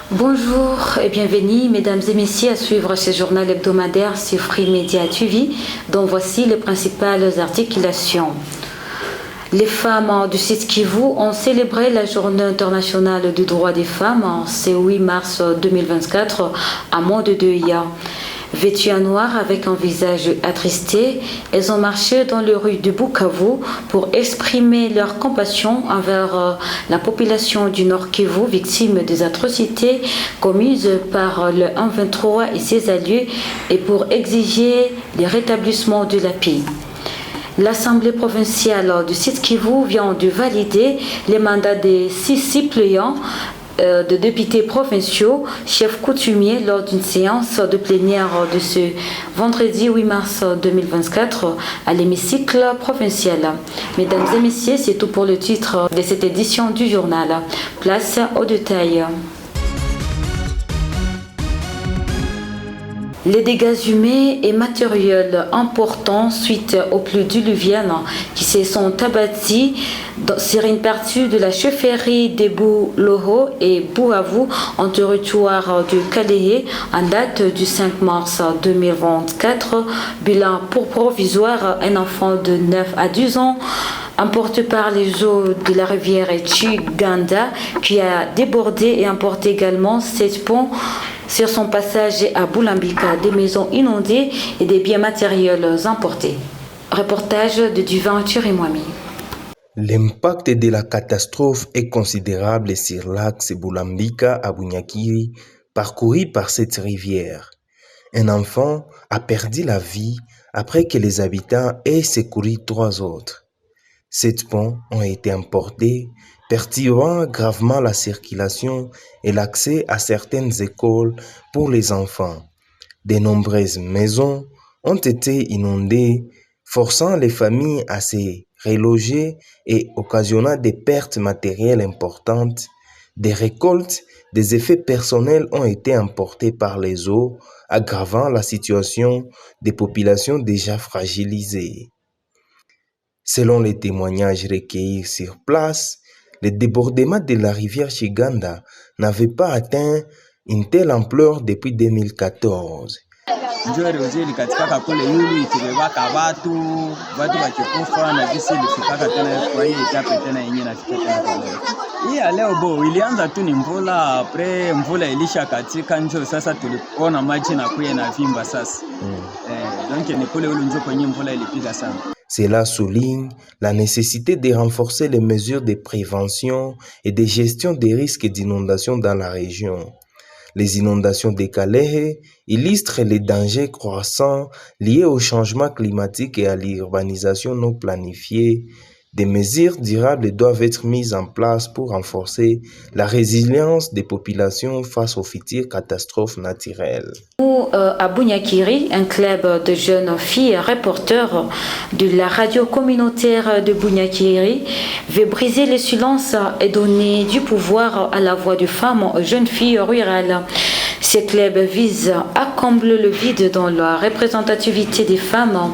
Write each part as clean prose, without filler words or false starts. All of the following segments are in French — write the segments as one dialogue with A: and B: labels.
A: Bonjour et bienvenue mesdames et messieurs à suivre ce journal hebdomadaire sur Free Media TV dont voici les principales articulations. Les femmes du Sud Kivu ont célébré la journée internationale du droit des femmes ce 8 mars 2024 à Mont-de-Deuil. Vêtues en noir avec un visage attristé, elles ont marché dans les rues de Bukavu pour exprimer leur compassion envers la population du Nord Kivu victime des atrocités commises par le M23 et ses alliés et pour exiger le rétablissement de la paix. L'Assemblée provinciale du Sud Kivu vient de valider les mandats des 6 suppléants de députés provinciaux, chefs coutumiers lors d'une séance de plénière de ce vendredi 8 mars 2024 à l'hémicycle provincial. Mesdames et messieurs, c'est tout pour le titre de cette édition du journal. Place au détail. Les dégâts humains et matériels importants suite aux pluies diluviennes qui se sont abattus sur une partie de la chefferie de Bouloho et Bouavou en territoire de Calais en date du 5 mars 2024. Bilan pour provisoire, un enfant de 9 à 10 ans emporté par les eaux de la rivière Chiganda qui a débordé et emporté également 7 ponts sur son passage à Boulambika, des maisons inondées et des biens matériels emportés. Reportage de Duvin Chirimwami.
B: L'impact de la catastrophe est considérable sur l'axe Boulambika à Bunyakiri, parcouru par cette rivière. Un enfant a perdu la vie après que les habitants aient secouru 3 autres. 7 ponts ont été emportés, perturbant gravement la circulation et l'accès à certaines écoles pour les enfants. De nombreuses maisons ont été inondées, forçant les familles à se reloger et occasionnant des pertes matérielles importantes. Des récoltes, des effets personnels ont été emportés par les eaux, aggravant la situation des populations déjà fragilisées. Selon les témoignages recueillis sur place, le débordement de la rivière Chiganda n'avait pas atteint une telle ampleur depuis 2014.
C: Leo ilianza tu ni mvula, apre mvula ilisha katika njo sasa tuliona maji na kuye na vimba sasa. Donc ni kule ule njo kwenye mvula ilipiga sana.
B: Cela souligne la nécessité de renforcer les mesures de prévention et de gestion des risques d'inondation dans la région. Les inondations de Calais illustrent les dangers croissants liés au changement climatique et à l'urbanisation non planifiée. Des mesures durables doivent être mises en place pour renforcer la résilience des populations face aux futures catastrophes naturelles.
A: À Bunyakiri, un club de jeunes filles reporters de la radio communautaire de Bunyakiri veut briser le silence et donner du pouvoir à la voix des femmes aux jeunes filles rurales. Ce club vise à combler le vide dans la représentativité des femmes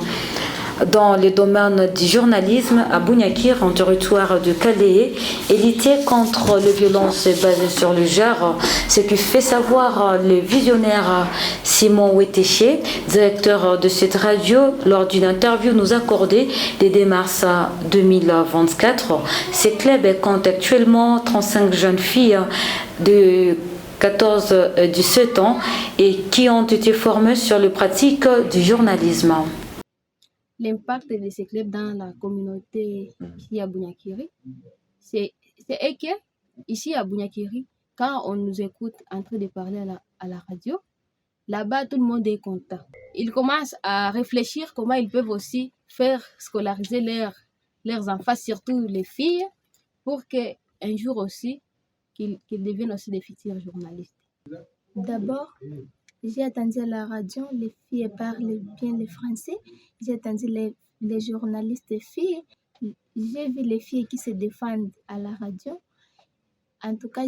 A: dans le domaine du journalisme à Bunyakiri, en territoire de Calais, et lutter contre les violences basées sur le genre, ce qui fait savoir le visionnaire Simon Weteché, directeur de cette radio, lors d'une interview nous accordée le 2 mars 2024. Ce club compte actuellement 35 jeunes filles de 14-17 ans et qui ont été formées sur les pratiques du journalisme.
D: L'impact de ces clubs dans la communauté ici à Bunyakiri, c'est que ici à Bunyakiri, quand on nous écoute en train de parler à la radio, là-bas tout le monde est content. Ils commencent à réfléchir comment ils peuvent aussi faire scolariser leurs enfants, surtout les filles, pour qu'un jour aussi, qu'ils deviennent aussi des futurs journalistes. D'abord, J'ai entendu à la radio, les filles parlent bien le français. J'ai entendu les journalistes filles. J'ai vu les filles qui se défendent à la radio. En tout cas,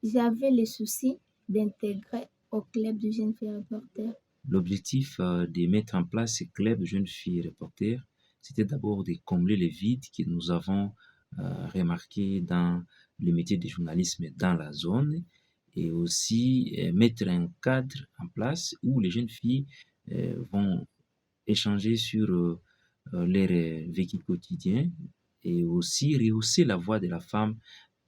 D: j'avais le souci d'intégrer au club de jeunes filles reporters.
E: L'objectif de mettre en place ce club de jeunes filles reporters, c'était d'abord de combler les vides que nous avons remarqués dans le métier de journalisme dans la zone et aussi mettre un cadre en place où les jeunes filles vont échanger sur leur vécu quotidien et aussi rehausser la voix de la femme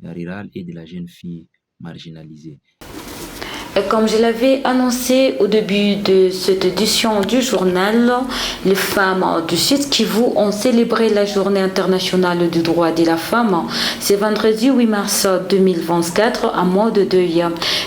E: rurale et de la jeune fille marginalisée.
A: Et comme je l'avais annoncé au début de cette édition du journal, les femmes du Sud Kivu ont célébré la Journée internationale du droit de la femme. C'est vendredi 8 mars 2024, à mois de deuil.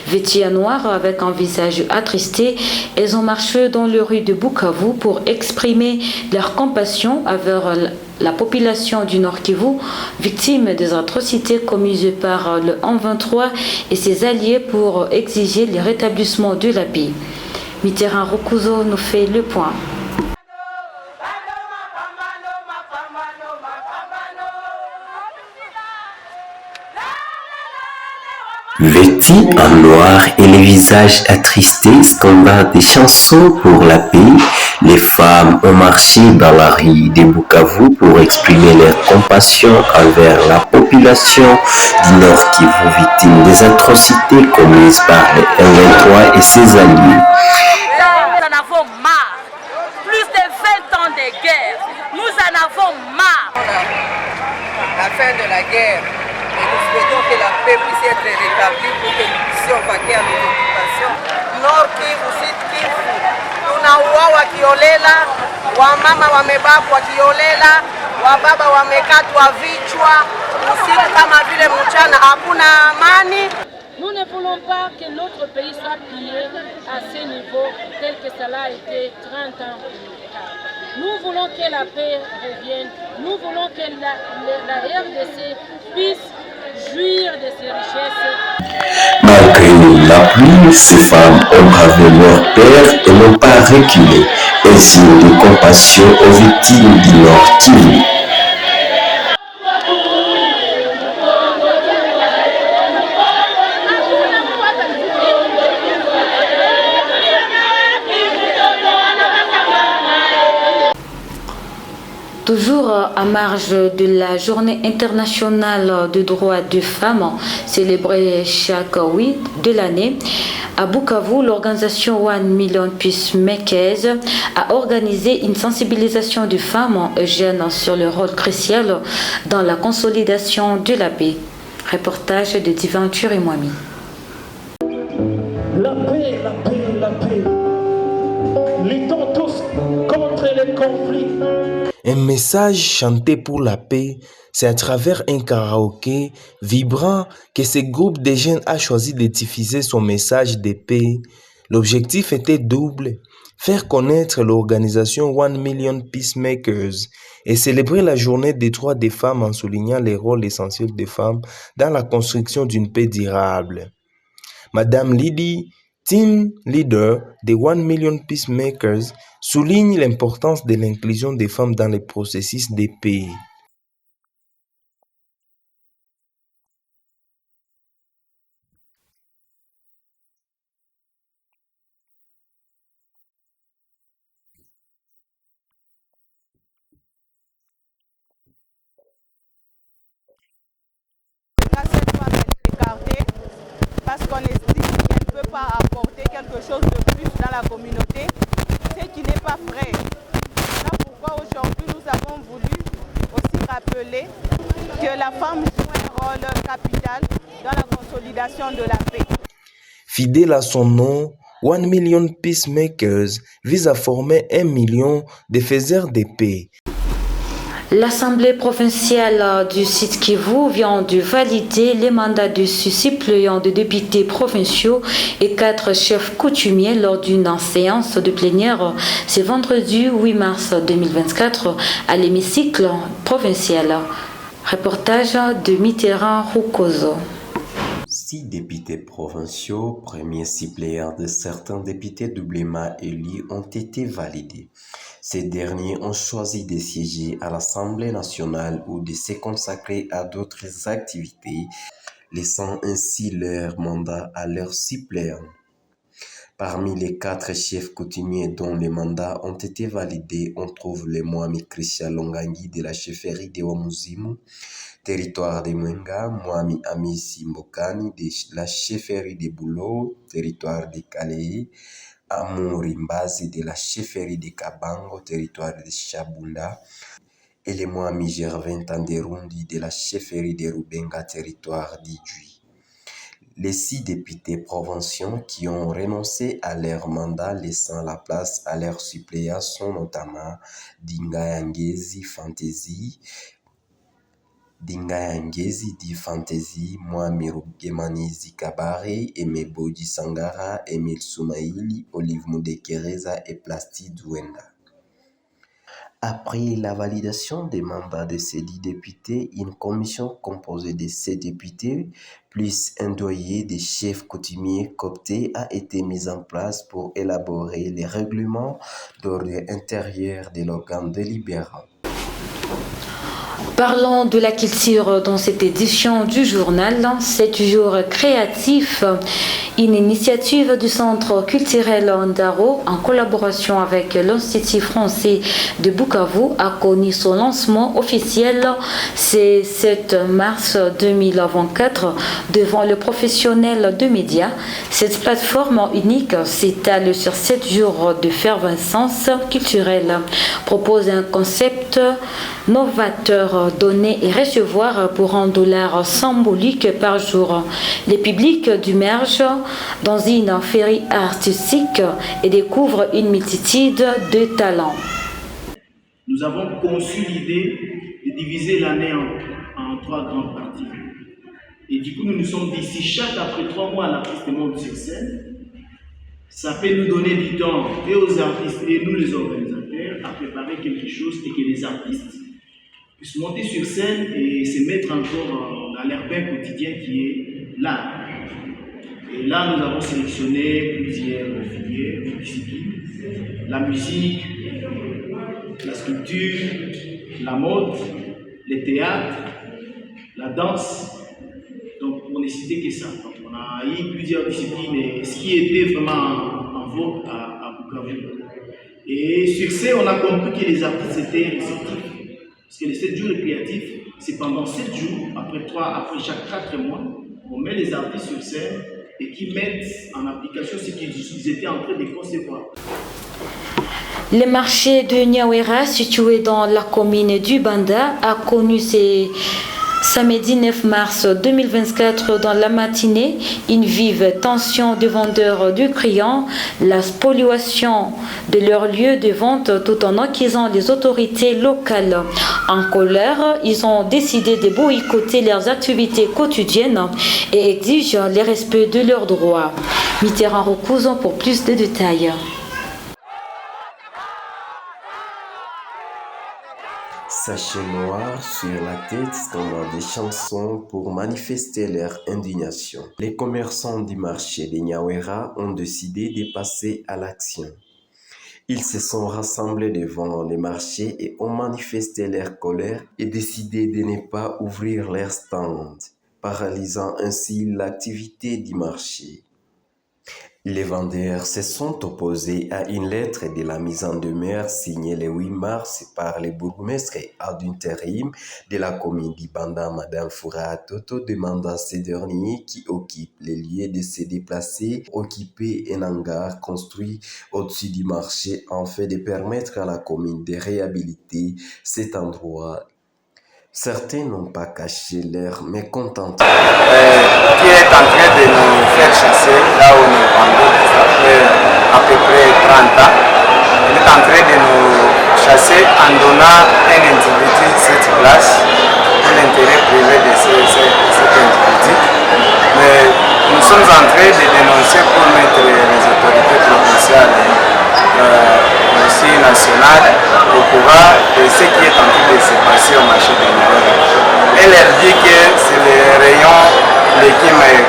A: Vêtues en noir avec un visage attristé, elles ont marché dans les rues de Bukavu pour exprimer leur compassion envers la population du Nord Kivu, victime des atrocités commises par le 123 et ses alliés pour exiger le rétablissement de la paix. Mitterrand Rokuzo nous fait le point.
F: Vêtus en noir et les visages attristés, scandant des chansons pour la paix, les femmes ont marché dans la rue de Bukavu pour exprimer leur compassion envers la population du Nord Kivu, victime des atrocités commises par le M23 et ses alliés.
G: Nous en avons marre. Plus de 20 ans de guerre. Nous en avons marre.
H: La fin de la guerre. Et nous souhaitons que la paix puisse être rétablie pour que nous puissions vaquer à nos occupations. Nord Kivu, Sud Kivu, tunauawa kiolela, wamama wamebakwa kiolela, wababa wamekatwa vichwa, usiku kama vile mchana, hakuna amani.
G: Nous ne voulons pas que notre pays soit pillé à ce niveau tel que cela a été 30 ans plus tard. Nous voulons que la paix revienne. Nous voulons que la RDC puisse jouir de ses richesses.
F: Malgré la pluie, ces femmes ont bravé leur père et n'ont pas reculé. Elles eurent de compassion aux victimes du Nord Kivu.
A: Toujours à marge de la Journée internationale des droits des femmes, célébrée chaque 8 de l'année, à Bukavu, l'organisation 1 Million Peacemakers a organisé une sensibilisation des femmes et jeunes sur le rôle crucial dans la consolidation de la paix. Reportage de Divin Turimwami.
I: La paix, la paix, la paix. Luttons tous contre les conflits.
B: Un message chanté pour la paix, c'est à travers un karaoké vibrant que ce groupe de jeunes a choisi de diffuser son message de paix. L'objectif était double, faire connaître l'organisation 1 Million Peacemakers et célébrer la journée des droits des femmes en soulignant les rôles essentiels des femmes dans la construction d'une paix durable. Madame Lydie, team leader des 1 Million Peacemakers, souligne l'importance de l'inclusion des femmes dans les processus de paix.
H: Cette femme est écartée parce qu'on estime qu'elle ne peut pas apporter quelque chose de plus dans la communauté, ce qui n'est pas vrai. Voilà pourquoi aujourd'hui nous avons voulu aussi rappeler que la femme joue un rôle capital dans la consolidation de la paix.
B: Fidèle à son nom, 1 Million Peacemakers vise à former 1 million de faiseurs de paix.
A: L'Assemblée provinciale du Sud Kivu vient de valider les mandats de 6 suppléants de députés provinciaux et 4 chefs coutumiers lors d'une séance de plénière ce vendredi 8 mars 2024 à l'hémicycle provincial. Reportage de Mitterrand Rokuzo.
F: 6 députés provinciaux, premiers suppléants de certains députés doublement élus, ont été validés. Ces derniers ont choisi de siéger à l'Assemblée nationale ou de se consacrer à d'autres activités, laissant ainsi leur mandat à leurs suppléants. Parmi les 4 chefs coutumiers dont les mandats ont été validés, on trouve le Mwami Christian Longangi de la chefferie de Wamuzimu, territoire de Mwenga, Mwami Amisi Mbokani de la chefferie de Boulo, territoire de Kalehe, Amouri Mbazi de la chefferie de Kabango, territoire de Chabunda, et le Mwami Gervin Tanderundi de la chefferie de Rubenga, territoire d'Idjui. Les 6 députés provinciaux qui ont renoncé à leur mandat laissant la place à leurs suppléants sont notamment Dinga Ngezi Di Fantasy, Mwami Rugemanizi Kabare, Aimé Boji Sangara, Emile Soumaïli, Olive Moudekereza et Plastide Wenda. Après la validation des mandats de ces 10 députés, une commission composée de 7 députés plus un doyen des chefs coutumiers cooptés a été mise en place pour élaborer les règlements d'ordre intérieur de l'organe délibérant.
A: Parlons de la culture dans cette édition du journal. 7 jours créatifs, une initiative du Centre culturel Ndaro en collaboration avec l'Institut français de Bukavu a connu son lancement officiel ce 7 mars 2024 devant le professionnel de médias. Cette plateforme unique s'étale sur 7 jours de effervescence culturelle, propose un concept novateur, donner et recevoir pour $1 symbolique par jour. Le public immerge dans une féerie artistique et découvre une multitude de talents.
I: Nous avons conçu l'idée de diviser l'année en 3 grandes parties. Et du coup, nous nous sommes dit, si chaque après 3 mois, l'artiste monte sur scène, ça peut nous donner du temps et aux artistes et nous les organisateurs à préparer quelque chose et que les artistes puissent monter sur scène et se mettre encore dans leur bain quotidien qui est l'art. Et là, nous avons sélectionné plusieurs filières, disciplines, la musique, la sculpture, la mode, le théâtre, la danse. Donc, on n'est cité que ça. Donc, on a eu plusieurs disciplines, et ce qui était vraiment en vogue à Bukavu. Et sur ce, on a compris que les artistes étaient réceptifs. Parce que les 7 jours créatifs, c'est pendant 7 jours, après chaque 4 mois, on met les artistes sur scène et qui mettent en application ce qu'ils étaient en train de concevoir.
A: Le marché de Nyawera, situé dans la commune du Banda, a connu ses samedi 9 mars 2024 dans la matinée, une vive tension de vendeurs du client, la spoliation de leur lieu de vente tout en accusant les autorités locales. En colère, ils ont décidé de boycotter leurs activités quotidiennes et exigent le respect de leurs droits. Mitterrand recouse pour plus de détails.
F: Sachet noir sur la tête, scandant des chansons pour manifester leur indignation. Les commerçants du marché de Nyawera ont décidé de passer à l'action. Ils se sont rassemblés devant les marchés et ont manifesté leur colère et décidé de ne pas ouvrir leurs stands, paralysant ainsi l'activité du marché. Les vendeurs se sont opposés à une lettre de la mise en demeure signée le 8 mars par le bourgmestre d'intérim de la commune d'Ibanda, Madame Foura Toto, demandant à ces derniers qui occupent les lieux de se déplacer, occuper un hangar construit au-dessus du marché afin de permettre à la commune de réhabiliter cet endroit. Certains n'ont pas caché leur mécontentement.
J: Qui est en train de nous faire chasser là où nous vendons après à peu près 30 ans. Il est en train de nous chasser en donnant un individu cette place pour l'intérêt privé de cet individu. Mais nous sommes en train de dénoncer pour mettre les autorités provinciales aussi nationales au pouvoir de ce qui est en train de se passer au marché de Nyawera. Elle leur dit que c'est le rayon légumes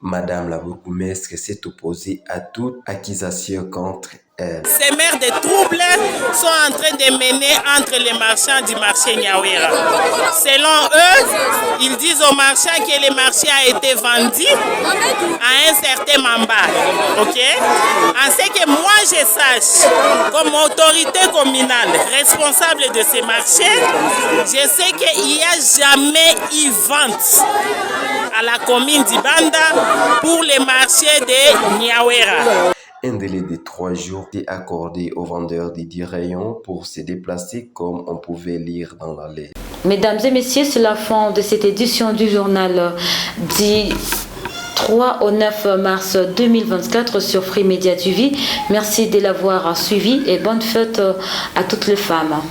F: Madame la bourgmestre s'est opposée à toute accusation contre elle.
K: Ces mères de troubles sont en train de mener entre les marchands du marché Nyawera. Selon eux, ils disent aux marchands que le marché a été vendu à un certain Mamba. Ok? En ce que moi je sache, comme autorité communale responsable de ces marchés, je sais qu'il n'y a jamais eu vente à la commune d'Ibanda pour les marchés de Nyawera.
F: Un délai de 3 jours est accordé aux vendeurs des 10 rayons pour se déplacer comme on pouvait lire dans la lettre.
A: Mesdames et messieurs, c'est la fin de cette édition du journal du 3 au 9 mars 2024 sur Free Media TV. Merci de l'avoir suivi et bonne fête à toutes les femmes.